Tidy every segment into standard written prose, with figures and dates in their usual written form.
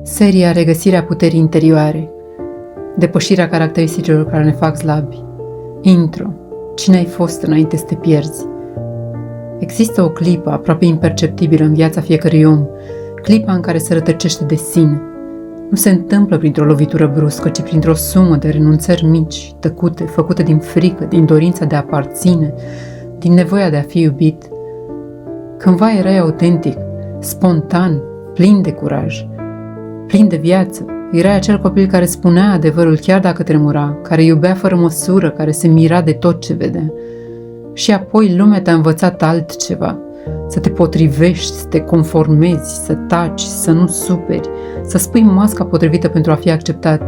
Seria Regăsirea puterii interioare. Depășirea caracteristicilor care ne fac slabi. Intro. Cine ai fost înainte să te pierzi? Există o clipă aproape imperceptibilă în viața fiecărui om, clipa în care se rătăcește de sine. Nu se întâmplă printr-o lovitură bruscă, ci printr-o sumă de renunțări mici, tăcute, făcute din frică, din dorința de a aparține, din nevoia de a fi iubit. Cândva erai autentic, spontan, plin de curaj, plin de viață. Erai acel copil care spunea adevărul chiar dacă tremura, care iubea fără măsură, care se mira de tot ce vedea. Și apoi lumea te-a învățat altceva, să te potrivești, să te conformezi, să taci, să nu superi, să spui masca potrivită pentru a fi acceptat.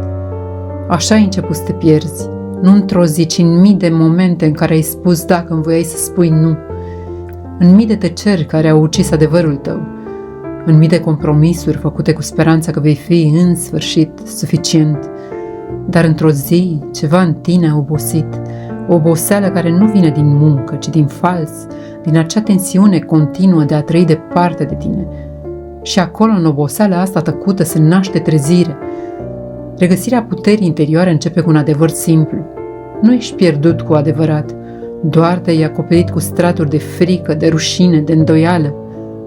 Așa ai început să te pierzi, nu într-o zi, ci în mii de momente în care ai spus da când voiai să spui nu, în mii de tăceri care au ucis adevărul tău, în mii de compromisuri făcute cu speranța că vei fi în sfârșit suficient. Dar într-o zi, ceva în tine a obosit, o oboseală care nu vine din muncă, ci din fals, din acea tensiune continuă de a trăi departe de tine. Și acolo, în oboseala asta tăcută, se naște trezire. Regăsirea puterii interioare începe cu un adevăr simplu. Nu ești pierdut cu adevărat, doar te-ai acoperit cu straturi de frică, de rușine, de îndoială.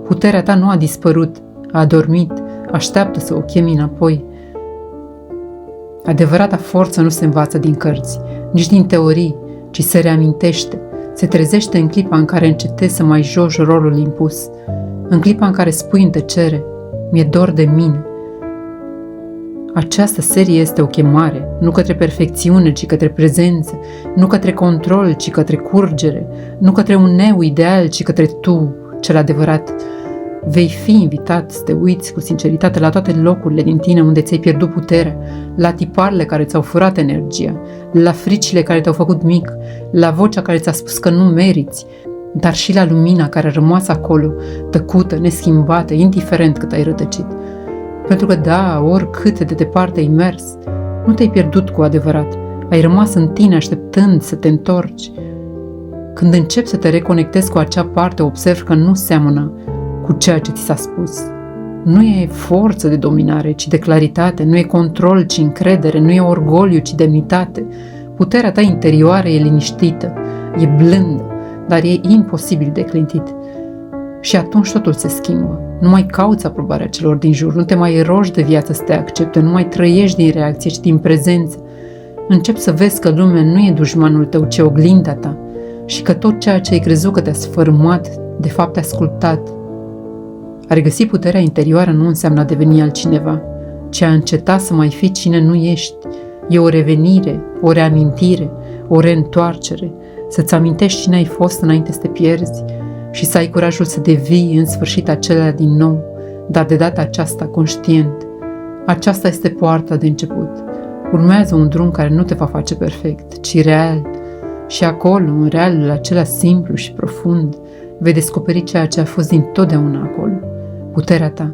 Puterea ta nu a dispărut, a adormit, așteaptă să o chemi înapoi. Adevărata forță nu se învață din cărți, nici din teorii, ci se reamintește, se trezește în clipa în care încetezi să mai joci rolul impus, în clipa în care spui în tăcere, mi-e dor de mine. Această serie este o chemare, nu către perfecțiune, ci către prezență, nu către control, ci către curgere, nu către un eu ideal, ci către tu, cel adevărat. Vei fi invitat să te uiți cu sinceritate la toate locurile din tine unde ți-ai pierdut puterea, la tiparele care ți-au furat energia, la fricile care te-au făcut mic, la vocea care ți-a spus că nu meriți, dar și la lumina care a rămas acolo, tăcută, neschimbată, indiferent cât ai rătăcit. Pentru că da, oricât de departe ai mers, nu te-ai pierdut cu adevărat, ai rămas în tine așteptând să te întorci. Când începi să te reconectezi cu acea parte, observi că nu seamănă cu ceea ce ți s-a spus. Nu e forță de dominare, ci de claritate, nu e control, ci încredere, nu e orgoliu, ci demnitate. Puterea ta interioară e liniștită, e blândă, dar e imposibil de clintit. Și atunci totul se schimbă. Nu mai cauți aprobarea celor din jur, nu te mai rogi de viață să te accepte, nu mai trăiești din reacție, ci din prezență. Începi să vezi că lumea nu e dușmanul tău, ci oglinda ta și că tot ceea ce ai crezut că te-a sfărâmat, de fapt te-a sculptat. A regăsi puterea interioară nu înseamnă a deveni altcineva, ci a înceta să mai fii cine nu ești. E o revenire, o reamintire, o reîntoarcere, să-ți amintești cine ai fost înainte să te pierzi și să ai curajul să devii în sfârșit acela din nou, dar de data aceasta conștient. Aceasta este poarta de început. Urmează un drum care nu te va face perfect, ci real. Și acolo, în realul acela simplu și profund, vei descoperi ceea ce a fost dintotdeauna acolo, puterea ta,